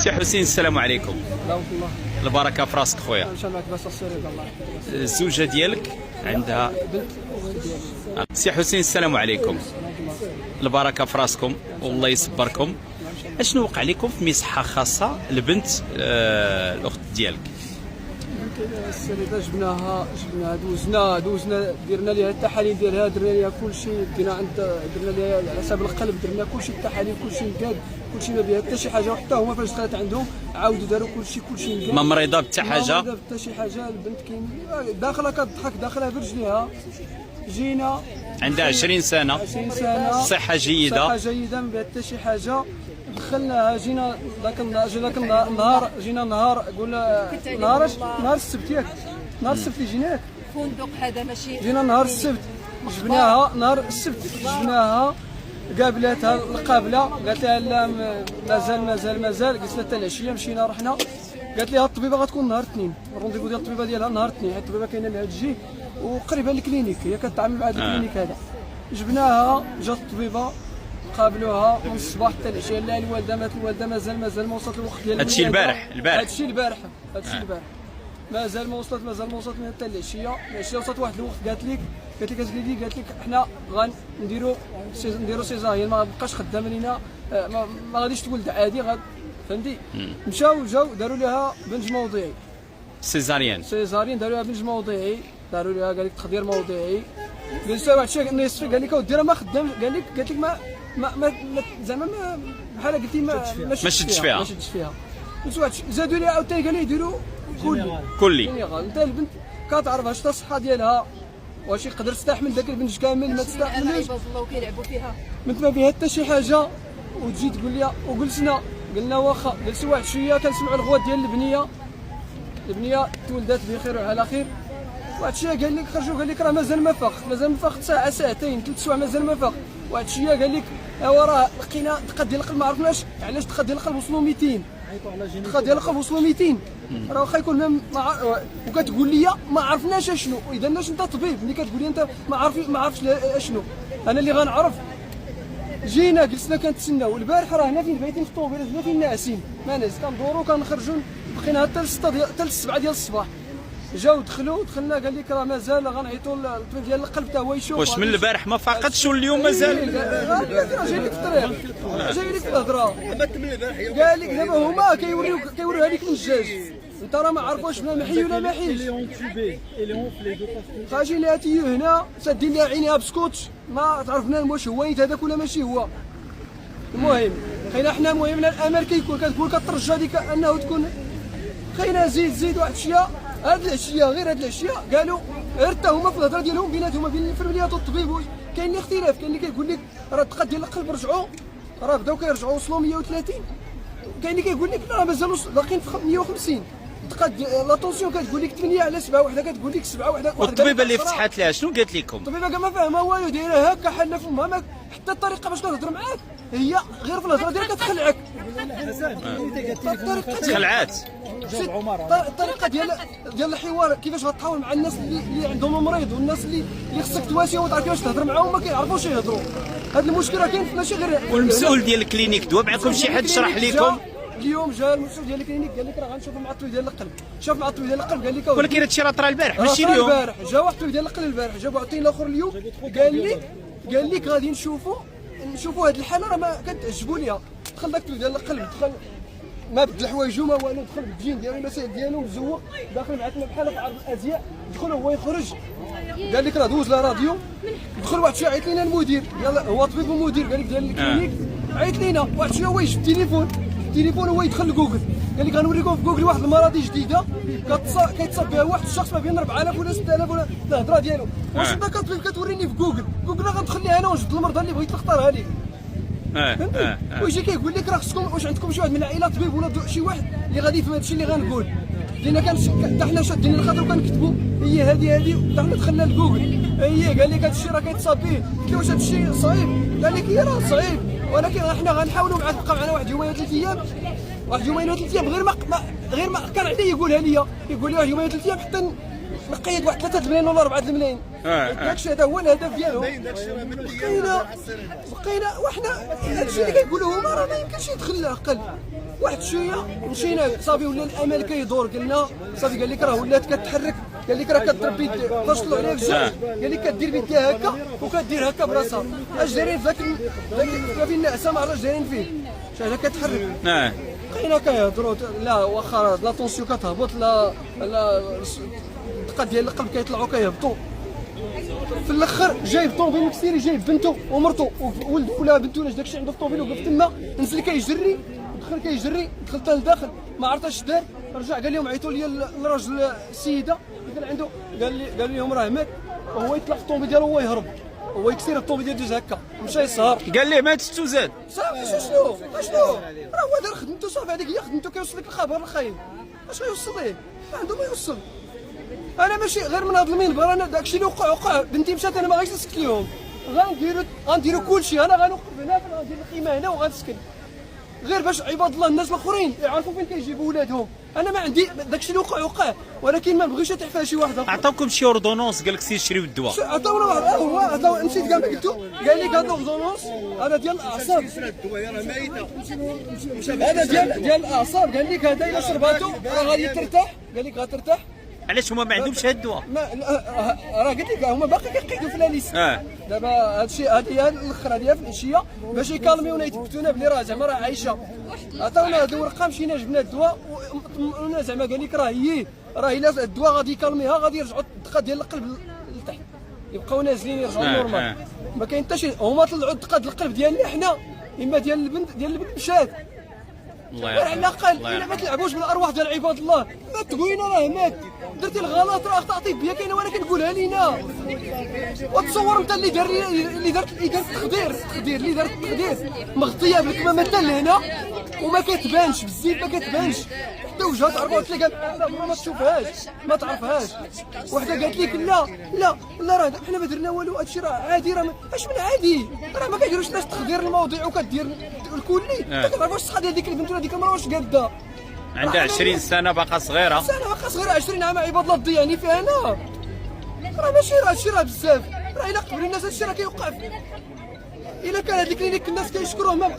سي حسين السلام عليكم. ورحمة الله. البركه في راسك خويا. ان شاء الله كباس السير الله. الزوجه ديالك عندها بنت ديالي. سي حسين السلام عليكم. البركه في راسكم والله يصبركم. اشنو وقع لكم في مصحه خاصه لبنت الاخت ديالك؟ السيده جبناها دوزنا درنا ليها التحاليل ديالها، درنا ليها كل شيء، درنا ليها على حساب القلب، درنا كل شيء التحاليل كل شيء نقاد، كل شيء ما بها حتى شي حاجه، وحتى هما فاش دخلت عندهم عاودوا داروا كل شيء نقاد. ما مريضه بحتى حاجه؟ ما مريضه بحتى شي حاجه. البنت كاين داخله كتضحك، داخله برجليها. جينا عندها 20 سنه، صحه جيده، ما بها حتى شي حاجه. دخلناها، جينا ذاك النهار، جينا نهار قلنا نهار السبت ياك، نهار السبت اللي جيناك فندق هذا ماشي، جينا نهار السبت جبناها، نهار السبت جبناها، قابلتها القابله قالت لها لا مازال، قلت لها حتى العشيه. مشينا رحنا، قالت لها الطبيبه غتكون نهار الاثنين، الرونديفو ديال الطبيبه ديالها نهار الاثنين، حيت الطبيبه كاينه لها تجي وقريبه للكلينيك، هي كتعامل مع هذا الكلينيك هذا. جبناها، جات الطبيبه قابلوها من الصباح حتى العشيه. لا الوالده مازال ما وصلت الوقت ديال هادشي البارح هادشي البارح مازال ما وصلت من حتى العشيه وصلت واحد الوقت. قالت لك حنا غنديروا سيزاريان، ما بقاش خدامه لينا، ما غاديش تولد عادي، فهمتي. مشاو جاو داروا لها بنج موضعي، سيزاريان داروا لها بنج موضعي، داروا لها قال لك تخدير موضعي. قلت له واحد الشيء نصفي، قال لك وديرها ما خدامش، قال لك ما زعما بحال قلتي ما شدتش فيها. قلت واحد زادوا لي عاوتاني قال لي يديروا كلي. انت البنت كتعرف واش الصحه ديالها، واش يقدر تستحمل ذاك البنج كامل، ما تستحملش، الله وكيلعبوا فيها، ما فيها حتى شي حاجه. وتجي تقول لي وجلسنا، قلنا واخا، جلسوا واحد شويه كنسمعوا الغوات ديال البنيه تولدات بخير وعلى خير. واحد الشيء قال لك خرجوا، قال لك راه مازال ما فاق ساعه ساعتين 3 سوايع مازال ما فاق. واحد الشيء قال لك ايوا راه لقينا دقات ديال القلب، ما عرفناش علاش دقات ديال القلب وصلوا 200، دقات ديال القلب وصلوا 200. راه واخا يكون وكتقول لي ما عرفناش اشنو. اذا انت طبيب ملي كتقول لي انت ما عرفتش اشنو، انا اللي غنعرف. جينا جلسنا كنتسناو. البارح راه هنا فين بايتين في الطوموبيل، هنا فين ناعسين، ما ناس كندورو كنخرجوا، بقينا حتى ل 7 ديال الصباح. جاو دخلنا قال لك راه مازال غنعيطوا للطبيب ديال القلب حتى هو يشوف. واش من البارح ما فاقتش واليوم مازال؟ جاي لك في الطريق، جاي لك في الهضره. قال لك دابا هما كيوريوها لك من الجاج، انت راه ما عرفوش بلا محي ولا ما حيش. خاجي لها تيو هنا سادين لها عينيها بسكوتش، ما تعرفنا واش هو نيت هذاك ولا ماشي هو. المهم خينا حنا المهم الامل كتقول كترجى ديك انه تكون خينا زيد واحد الشيء. هاد العشيه قالوا غير حتى هما في الهضره ديالهم بيناتهم بين الفرمليات والطبيب كاين اللي اختلاف. كاين اللي كيقول لك راه الدقات ديال القلب رجعوا، راه بداو كيرجعوا وصلوا 130. كاين اللي كيقول لك راه مازالوا باقيين في 150. الدقات لا طونسيون كتقول لك 8 على 7، وحده كتقول لك 7، وحده. والطبيبه اللي فتحت لها شنو قالت لكم؟ الطبيبه كاع ما فاهمه والو، دايره هكا حله فمها، حتى الطريقه باش كتهضر معاك هي غير في الهضره ديالك كتخلعك. خلعات الطريقه ديال الحوار، كيفاش غتحاور مع الناس اللي عندهم المريض، والناس اللي خصك تواسيهم وتعرف كيفاش تهضر معاهم، ما كيعرفوش يهضروا. هذا المشكل راه كاين ماشي غير. والمسؤول ديال الكلينيك دوا معكم شي حد شرح لكم؟ اليوم جا المسؤول ديال الكلينيك قال لك راه غنشوفوا مع الطبيب ديال القلب، شاف مع الطبيب ديال القلب قال لك ولكن هادشي راه طرا البارح ماشي اليوم. البارح جا واحد الطبيب ديال القلب البارح، جا عاوتاني الاخر اليوم قال لك غادي نشوفوا هاد الحاله راه ما كتعجبوا ليها. دخل داك الطبيب ديال القلب، دخل ما بدل حوايجو ما والو، دخل بالجين ديالو المسائل ديالو مزوق، داخل معاتنا بحال في عرض الازياء. دخل هو يخرج قال لك راه دوز لا راديو. دخل واحد شويه عيط لينا المدير، يلاه هو طبيب ومدير قال لك ديال الكلينيك، عيط لينا واحد شويه هو يجيب التليفون هو يدخل لجوجل، قال لك غنوريكم في جوجل واحد المرض جديده كيتصاب بها واحد الشخص ما بين 4000 ولا 6000 ولا الهضره ديالو. واش انت كطبيب كتوريني في جوجل راه غندخل ليها انا ونجبد المرضى اللي بغيت نختارها لك. ويجي كيقول لك راه خصكم واش عندكم شي واحد من العائله طبيب ولا شي واحد اللي غادي يفهم هادشي اللي غنقول. لان حتى حنا شادين الخاطر وكنكتبوا هي هذه حتى حنا دخلنا لجوجل. قال لك هادشي راه كيتصاب به. قلت له واش هادشي صعيب؟ قال لك هي راه صعيب، ولكن حنا غنحاولوا معاك تبقى معنا واحد يومين 3 ايام، غير ما كان عليه يقولها لي، يقول لي واحد يومين 3 ايام حتى نقيد واحد 3 الملايين ولا 4 الملايين. داكشي هذا هو الهدف ديالهم. بقينا وحنا هادشي اللي كيقولوه هما راه ما يمكنش يدخل العقل. واحد شويه مشينا صافي ولا الامل كيدور، قلنا صافي قال لك راه ولات كتحرك، قال لك راه كتربي ترشلوا عليها الجوج، قال لك كدير بيديها هكا وكدير هكا براسها، اش دايرين في ذاك صافي النعسه ما عرفتش دايرين فيه، شي حاجه كتحرك. بقينا كيهضروا لا واخا لا طونسيون كتهبط لا الدقات ديال القلب كيطلعوا كيهبطوا. في الاخر جايب طوبيل مكسيري، جايب بنته ومرته وولده ولا بنته ولا داكشي عنده في الطوبيل، وقف تما نزل كيجري، دخل كيجري، دخلت لداخل ما عرفت اش دار، رجع قال لهم عيطوا لي الراجل السيده اللي كان عنده، قال لهم راه مات، وهو يطلع في الطوبيل ديالو وهو يهرب، هو يكسر الطوبيل ديالو دوز هكا مشى يسهر. قال ليه مات شتو زاد صافي شنو راه هو دار خدمته صافي، هذيك هي خدمته، كيوصل لك الخبر الخايب اش غيوصل ليه؟ ما عنده ما يوصل. انا ماشي غير من هذا المنبر، انا داكشي اللي وقع بنتي مشات انا ما غاديش نسكت لهم، غنديروا كلشي، انا غنوقف هنا غندير الخيمه هنا وغنسكن، غير باش عباد الله الناس الاخرين يعرفوا فين كيجيبوا ولادهم. انا ما عندي داكشي اللي وقع، ولكن ما نبغيش يطيح شي واحد اخر. عطاوكم شي اوردونونس قال لك سير شريو الدواء؟ عطاونا واحد هو نسيت كاع ما قلتو، قال لك هذا اوردونونس هذا ديال الاعصاب، هذا ديال الاعصاب، قال لك هذا الا شرباتو راه غادي ترتاح، قال لك غترتاح. علاش هما ما عندهمش هاد الدواء؟ راه قلت لك هما باقي كيقيدوا في لاليس. دابا هادشي هذه الاخر هذه في العشيه باش يكالميونا يثبتونا بلي راه زعما راه عايشه. عطاونا هاد الورقه مشينا جبنا الدواء وطمئنا، زعما قال لك راه الا الدواء غادي يكالميها غادي يرجعوا الدقات ديال القلب لتحت، يبقاو نازلين يرجعوا نورمال. ما كاين حتى شي، هما طلعوا الدقات القلب ديالنا حنا، اما ديال البنت مشات. الله على الاقل الا ما تلعبوش بالارواح ديال عباد الله، ما تقولينا راه مات، درتي الغلط راه اخطاء طبيه كاينه ولكن قولها لينا. وتصور انت اللي دار التخدير اللي دار التخدير مغطيه بالكمامه حتى لهنا وما كتبانش بالزيت، ما كتبانش حتى وجهها، تعرفوا تلاقى ما تشوفهاش ما تعرفهاش. وحده قالت لك لا راه حنا ما درنا والو، هادشي راه عادي، راه اش من عادي، راه ما كيديروش الناس تخدير المواضيع وكدير الكلي. ما كتعرفوش الصحه ديال ديك البنت ولا ديك المراه واش قاده، عندها 20 سنه باقا صغيره، 20 عام عباد الله تضيعني فيها انا، راه ماشي هادشي راه بزاف، راه الا قبل الناس هادشي راه كيوقع. الا كان هاد الكلينيك الناس كيشكروه ما بقى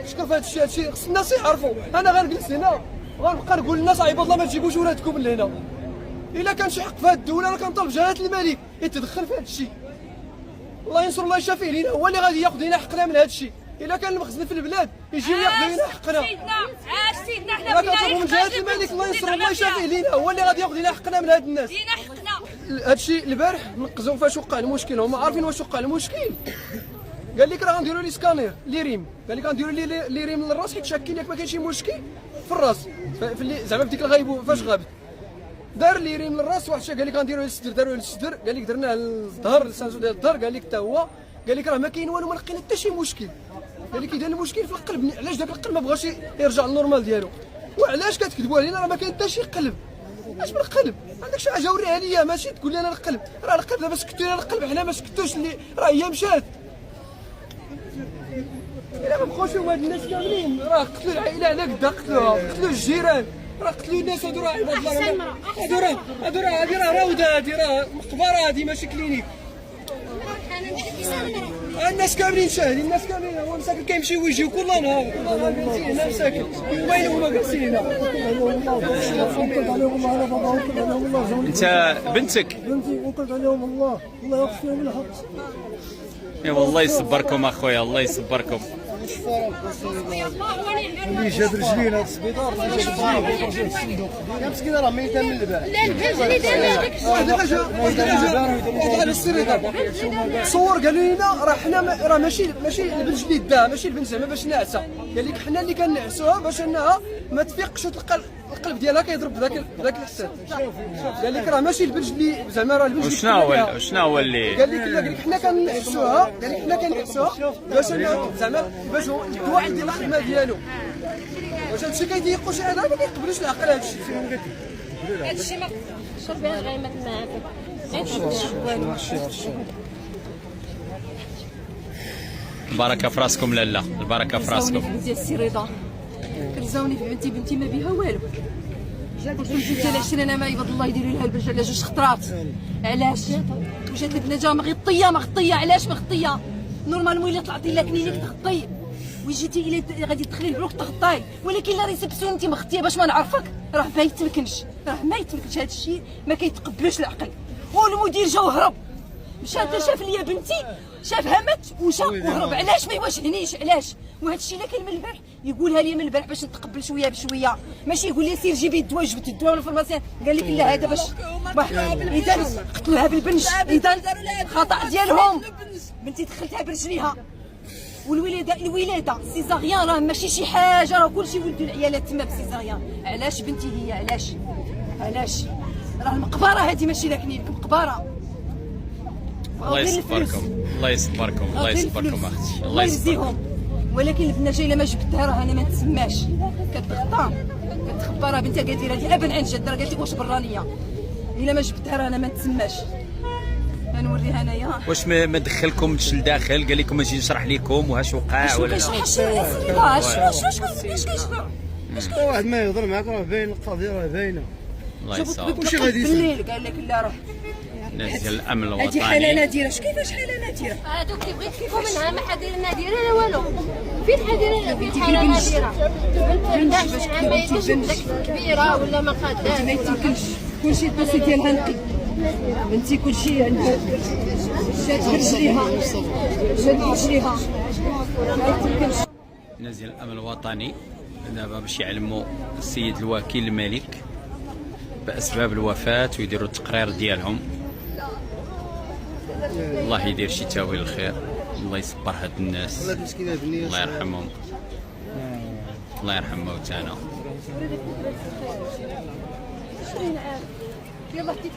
يشكر في هادشي خص الناس يعرفوا. انا غنجلس هنا غنبقى نقول للناس عباد الله ما تجيبوش ولادكم لهنا. الا كان شي حق في هاد الدوله انا كنطالب جلاله الملك يتدخل في هادشي، الله ينصر الله يشافيه لينا، هو اللي غادي ياخذ لينا حقنا من هادشي. الا كان المخزن في البلاد يجيو ياخذوا لينا حقنا. سيدنا حنا كنطلبوا من جلاله الملك الله ينصر الله يشافيه لينا، هو اللي غادي ياخذ لينا حقنا من هاد الناس. لينا حقنا. هادشي البارح نقزوا فاش وقع المشكل، هما عارفين واش وقع المشكل. قال لك راه غنديروا لي سكانير لي ريم، قال لك غنديروا لي ريم للراس حيت شاكين ياك ما كاين شي مشكل في الراس، زعما في ديك الغيبوبه فاش غابت. دار لي ريم للراس، واحد قال لك غنديروا للصدر، داروا للصدر، قال لك درناه للظهر للسانسو ديال الظهر، قال لك حتى هو قال لك راه ما كاين والو، ما لقينا حتى شي مشكل. قال لك اذا المشكل في القلب، علاش داك القلب ما بغاش يرجع للنورمال ديالو؟ وعلاش كتكذبوا علينا راه ما كاين حتى شي قلب؟ اش من القلب؟ عندك شي حاجه وريها ليا، ماشي تقول لي انا القلب، راه القلب دابا سكتوا لنا القلب، حنا ما سكتوش، اللي راه هي مشات. الا ما بقاوش هما هاد الناس كاملين راه قتلوا العائله على قدا، قتلوا الجيران، راه قتلوا الناس. هادو راه عباد الله، هادو راه روضه، هادي راه مقبره، هادي ماشي كلينيك. الناس كاملين شاهدين، الناس كاملين، هو مساكن كيمشي ويجي كل نهار جالسين هنا مساكن، وين هما جالسين هنا. انت بنتك؟ بنتي وكلت عليهم الله يغفر فيهم الحق. ايوا الله يصبركم اخويا، الله يصبركم. اللي جاب رجلين هذا السبيطار، اللي جاب رجلين يا مسكينه راه ميته من البارح. لا الجلي دابا هذاك واحد على السرير صور قالوا لنا راه حنا راه ماشي البنت جديد داها، ماشي البنت زعما باش ناعسه، قال لك حنا اللي كنعسوها باش انها ما تفيقش وتلقى القلب ديالها كيضرب بذاك الحساس. قال لك راه ماشي البنت اللي زعما راه البنت شنو هو اللي قال لك حنا كنعسوها، قال لك حنا كنعسوها باش زعما باش الواحد يدير الخدمه ديالو. واش هادشي كيضيقوا شي حاجه؟ ما كيقبلوش العقل هادشي. هادشي ما شوفي غيمات معاك البركه في راسكم لاله، البركه في راسكم. ديال السي رضا كرزاوني في بنتي ما بيها والو. بنتي ديال 20 عام عباد الله يديروا لها البرج على 2 خطرات. علاش؟ وجات لك نجا مغطيه علاش مغطيه؟ نورمالمون الا طلعتي لها كلينيك تغطي. وجيتي الى غادي تدخلي البلوك تغطاي، ولكن لا ريسبسيون انت مغطيه باش ما نعرفك، راه ما يتمكنش، هذا الشيء ما كيتقبلوش العقل. والمدير جا وهرب، مشى شاف ليا بنتي، شاف همت وشا وهرب. علاش ما يواجهنيش؟ علاش؟ وهذا الشيء اللي كاين من البارح يقولها لي من البارح باش نتقبل شويه بشويه، ماشي يقول لي سير جيبي الدواء، جبت الدواء من الفارماسيان قال لك لا هذا باش اذا قتلوها بالبنش، اذا خطا ديالهم. بنتي دخلتها برجليها، والولاده سيزاريان راه ماشي شي حاجه، راه كلشي ولدوا العيالات تما بسيزاريان. علاش بنتي هي علاش راه المقبره هذه ماشي لكنين مقبره. الله يصبركم الله يصبركم الله يصبركم اختي الله يصبركم. ولكن البنه جايه ما جبتها راه انا ما نتسماش، كتغطى كتخبى راه بنتها قالت لي راه دي ابن عن جد، راه قالت لي واش برانيه، الا ما جبتها راه انا ما نتسماش. غنوريها انايا. واش ما دخلكمش لداخل قال لكم اجي نشرح لكم واش وقع ولا واش كيشرح؟ واحد ما يهضر معاك راه باين القضيه راه باينه. الله يصاوب. كلشي غادي يسمع بالليل قال لك لا روح. الناس ديال الامن الوطني هذه حاله نادره. كيفاش حاله نادره؟ هادوك اللي بغيت كيفو منها ما حدير نادره لا والو. فين حدير فين حاله نادره؟ البنت عندها ما يديرش كبيره ولا ما قاداش. ما يتمكنش كلشي الدوسي ديالها نقي. بنتي كلشي عندها شاد برجليها ما يتمكنش. الناس ديال الامن الوطني دابا باش يعلموا السيد الوكيل الملك باسباب الوفاه ويديروا التقرير ديالهم. الله يدير شي تاويل الخير، الله يصبر هاد الناس، الله يرحمهم، الله يرحم موتانا. يلا حديتك